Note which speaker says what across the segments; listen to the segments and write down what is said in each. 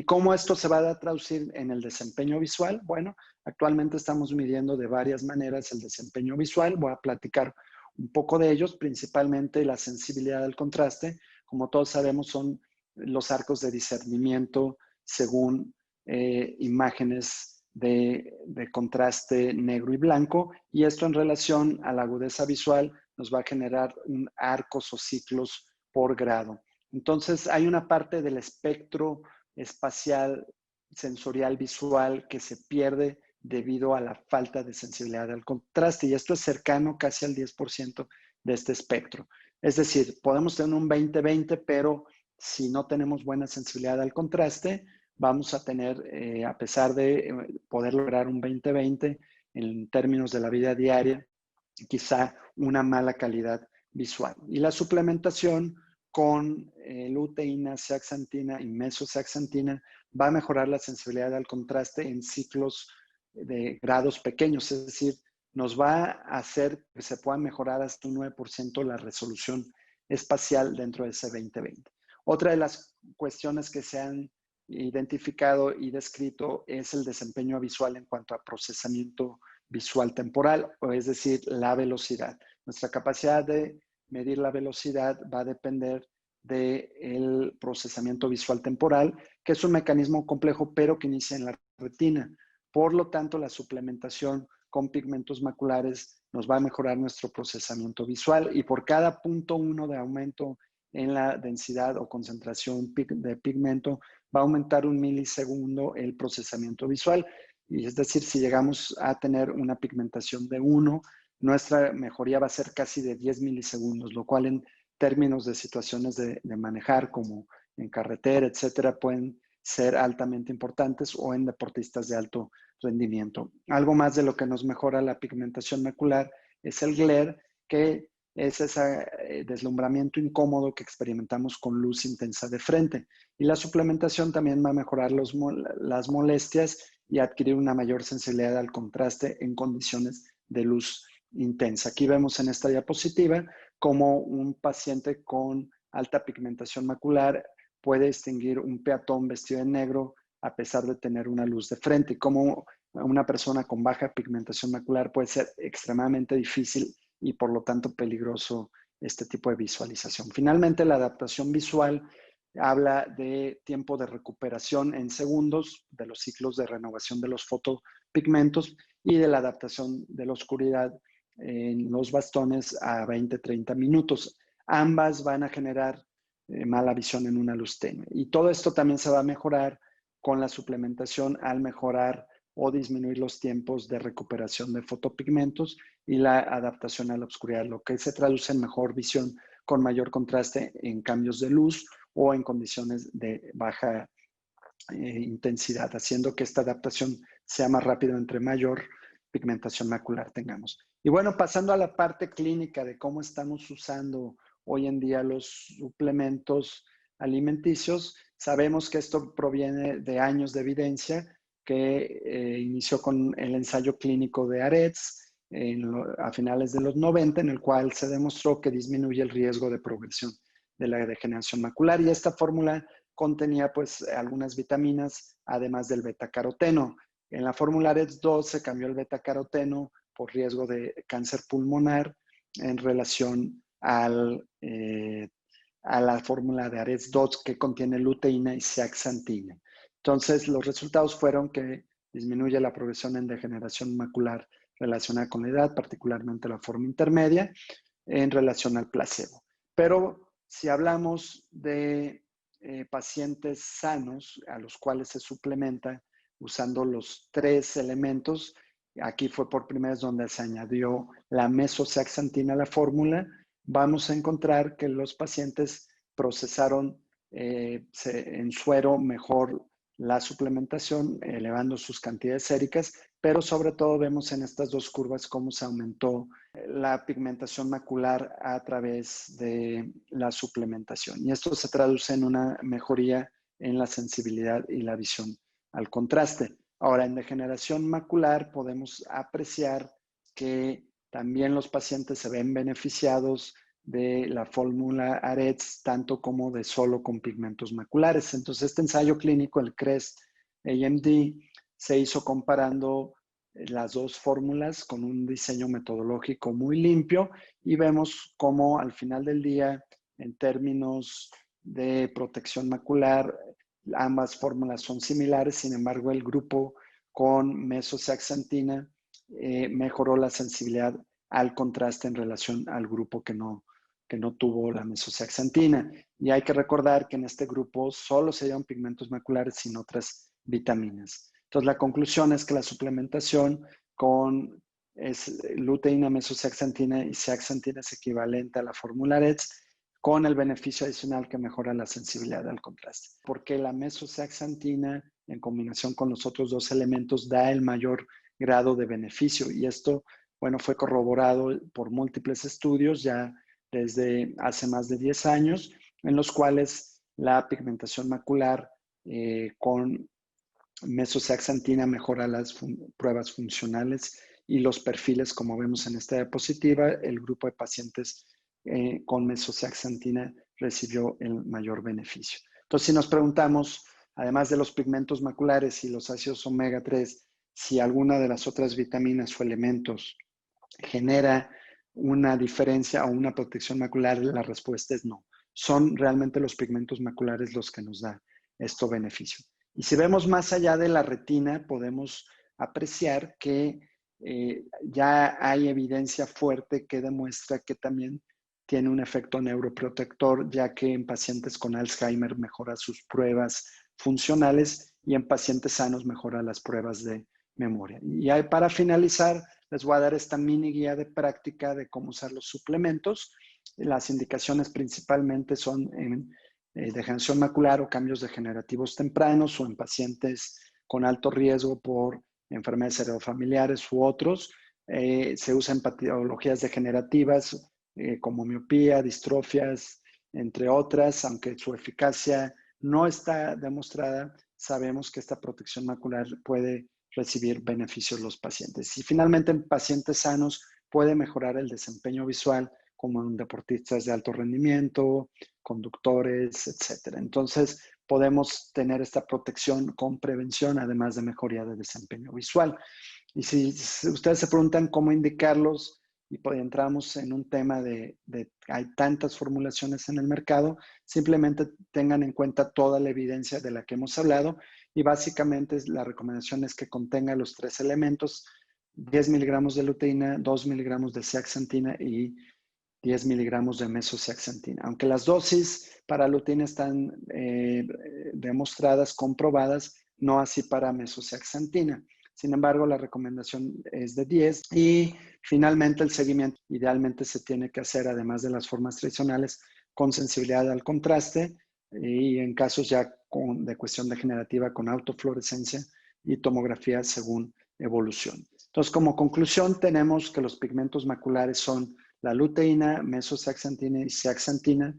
Speaker 1: cómo esto se va a traducir en el desempeño visual? Bueno, actualmente estamos midiendo de varias maneras el desempeño visual. Voy a platicar un poco de ellos, principalmente la sensibilidad al contraste. Como todos sabemos, son los arcos de discernimiento según imágenes de contraste negro y blanco, y esto en relación a la agudeza visual nos va a generar arcos o ciclos por grado. Entonces, hay una parte del espectro espacial, sensorial, visual que se pierde debido a la falta de sensibilidad al contraste, y esto es cercano casi al 10% de este espectro. Es decir, podemos tener un 20-20, pero si no tenemos buena sensibilidad al contraste, vamos a tener, a pesar de poder lograr un 20-20 en términos de la vida diaria, quizá una mala calidad visual. Y la suplementación con luteína, zeaxantina y mesozeaxantina va a mejorar la sensibilidad al contraste en ciclos de grados pequeños, es decir, nos va a hacer que se pueda mejorar hasta un 9% la resolución espacial dentro de ese 20-20. Otra de las cuestiones que se han identificado y descrito es el desempeño visual en cuanto a procesamiento visual temporal, o es decir, la velocidad. Nuestra capacidad de medir la velocidad va a depender del procesamiento visual temporal, que es un mecanismo complejo, pero que inicia en la retina. Por lo tanto, la suplementación con pigmentos maculares nos va a mejorar nuestro procesamiento visual, y por cada 0.1 de aumento en la densidad o concentración de pigmento va a aumentar 1 milisegundo el procesamiento visual. Y es decir, si llegamos a tener una pigmentación de 1, nuestra mejoría va a ser casi de 10 milisegundos, lo cual en términos de situaciones de manejar, como en carretera, etcétera, pueden ser altamente importantes, o en deportistas de alto rendimiento. Algo más de lo que nos mejora la pigmentación macular es el glare, que es ese deslumbramiento incómodo que experimentamos con luz intensa de frente. Y la suplementación también va a mejorar las molestias y adquirir una mayor sensibilidad al contraste en condiciones de luz intensa. Aquí vemos en esta diapositiva cómo un paciente con alta pigmentación macular puede distinguir un peatón vestido de negro a pesar de tener una luz de frente, y cómo una persona con baja pigmentación macular puede ser extremadamente difícil y por lo tanto peligroso este tipo de visualización. Finalmente, la adaptación visual habla de tiempo de recuperación en segundos, de los ciclos de renovación de los fotopigmentos y de la adaptación de la oscuridad en los bastones a 20-30 minutos. Ambas van a generar mala visión en una luz tenue. Y todo esto también se va a mejorar con la suplementación al mejorar o disminuir los tiempos de recuperación de fotopigmentos y la adaptación a la oscuridad, lo que se traduce en mejor visión con mayor contraste en cambios de luz o en condiciones de baja intensidad, haciendo que esta adaptación sea más rápida entre mayor pigmentación macular tengamos. Y bueno, pasando a la parte clínica de cómo estamos usando hoy en día los suplementos alimenticios, sabemos que esto proviene de años de evidencia que inició con el ensayo clínico de Aretz a finales de los 90, en el cual se demostró que disminuye el riesgo de progresión de la degeneración macular, y esta fórmula contenía pues algunas vitaminas, además del betacaroteno. En la fórmula Aretz 2 se cambió el betacaroteno por riesgo de cáncer pulmonar en relación a la fórmula de Aretz 2 que contiene luteína y zeaxantina. Entonces, los resultados fueron que disminuye la progresión en degeneración macular relacionada con la edad, particularmente la forma intermedia, en relación al placebo. Pero si hablamos de pacientes sanos a los cuales se suplementa usando los 3 elementos, aquí fue por primera vez donde se añadió la mesozeaxantina a la fórmula, vamos a encontrar que los pacientes procesaron en suero mejor la suplementación, elevando sus cantidades séricas, pero sobre todo vemos en estas dos curvas cómo se aumentó la pigmentación macular a través de la suplementación. Y esto se traduce en una mejoría en la sensibilidad y la visión al contraste. Ahora, en degeneración macular podemos apreciar que también los pacientes se ven beneficiados de la fórmula AREDS, tanto como de solo con pigmentos maculares. Entonces, este ensayo clínico, el CREST-AMD, se hizo comparando las dos fórmulas con un diseño metodológico muy limpio y vemos cómo al final del día, en términos de protección macular, ambas fórmulas son similares. Sin embargo, el grupo con mesoceaxantina mejoró la sensibilidad al contraste en relación al grupo que no tuvo la mesoceaxantina. Y hay que recordar que en este grupo solo se dieron pigmentos maculares sin otras vitaminas. Entonces, la conclusión es que la suplementación con luteína, mesoceaxantina y zeaxantina es equivalente a la fórmula AREDS, con el beneficio adicional que mejora la sensibilidad al contraste. Porque la mesoceaxantina, en combinación con los otros dos elementos, da el mayor grado de beneficio. Y esto, bueno, fue corroborado por múltiples estudios ya desde hace más de 10 años, en los cuales la pigmentación macular con mesoceaxantina mejora las pruebas funcionales y los perfiles, como vemos en esta diapositiva. El grupo de pacientes con mesoceaxantina recibió el mayor beneficio. Entonces, si nos preguntamos, además de los pigmentos maculares y los ácidos omega 3, si alguna de las otras vitaminas o elementos genera una diferencia o una protección macular, la respuesta es no. Son realmente los pigmentos maculares los que nos dan este beneficio. Y si vemos más allá de la retina, podemos apreciar que ya hay evidencia fuerte que demuestra que también tiene un efecto neuroprotector, ya que en pacientes con Alzheimer mejora sus pruebas funcionales y en pacientes sanos mejora las pruebas de memoria. Y para finalizar, les voy a dar esta mini guía de práctica de cómo usar los suplementos. Las indicaciones principalmente son en degeneración macular o cambios degenerativos tempranos o en pacientes con alto riesgo por enfermedades heredofamiliares u otros. Se usan patologías degenerativas como miopía, distrofias, entre otras, aunque su eficacia no está demostrada, sabemos que esta protección macular puede recibir beneficios los pacientes. Y finalmente, en pacientes sanos puede mejorar el desempeño visual, como en deportistas de alto rendimiento, conductores, etcétera. Entonces, podemos tener esta protección con prevención, además de mejoría de desempeño visual. Y si ustedes se preguntan cómo indicarlos, y pues entramos en un tema de hay tantas formulaciones en el mercado, simplemente tengan en cuenta toda la evidencia de la que hemos hablado y básicamente la recomendación es que contenga los tres elementos: 10 miligramos de luteína, 2 miligramos de zeaxantina y 10 miligramos de mesoceaxantina. Aunque las dosis para luteína están demostradas, comprobadas, no así para mesoceaxantina. Sin embargo, la recomendación es de 10 y finalmente el seguimiento idealmente se tiene que hacer, además de las formas tradicionales, con sensibilidad al contraste y en casos ya de cuestión degenerativa con autofluorescencia y tomografía según evolución. Entonces, como conclusión, tenemos que los pigmentos maculares son la luteína, mesoceaxantina y zeaxantina.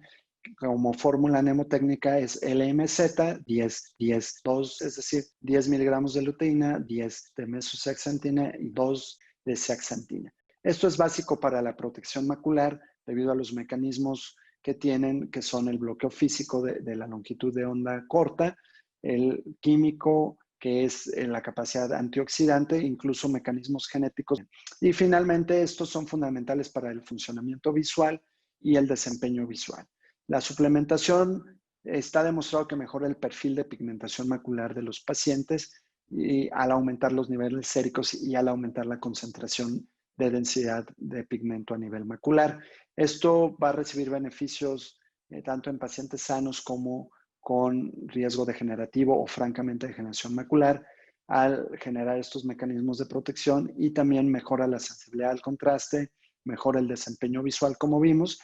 Speaker 1: Como fórmula mnemotécnica es LMZ 10, 10, 2, es decir, 10 miligramos de luteína, 10 de mesoceaxantina y 2 de zeaxantina. Esto es básico para la protección macular debido a los mecanismos que tienen, que son el bloqueo físico de la longitud de onda corta, el químico, que es la capacidad antioxidante, incluso mecanismos genéticos. Y finalmente, estos son fundamentales para el funcionamiento visual y el desempeño visual. La suplementación está demostrado que mejora el perfil de pigmentación macular de los pacientes y al aumentar los niveles séricos y al aumentar la concentración de densidad de pigmento a nivel macular. Esto va a recibir beneficios tanto en pacientes sanos como con riesgo degenerativo o francamente degeneración macular al generar estos mecanismos de protección y también mejora la sensibilidad al contraste, mejora el desempeño visual como vimos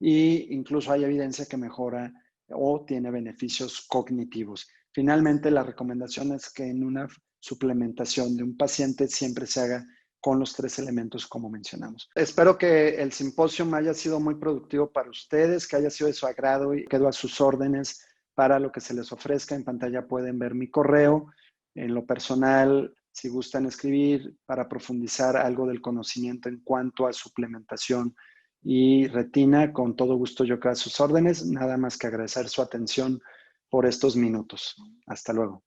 Speaker 1: e incluso hay evidencia que mejora o tiene beneficios cognitivos. Finalmente, la recomendación es que en una suplementación de un paciente siempre se haga con los tres elementos como mencionamos. Espero que el simposio haya sido muy productivo para ustedes, que haya sido de su agrado y quedo a sus órdenes para lo que se les ofrezca. En pantalla pueden ver mi correo. En lo personal, si gustan escribir para profundizar algo del conocimiento en cuanto a suplementación y retina, con todo gusto yo quedo a sus órdenes. Nada más que agradecer su atención por estos minutos. Hasta luego.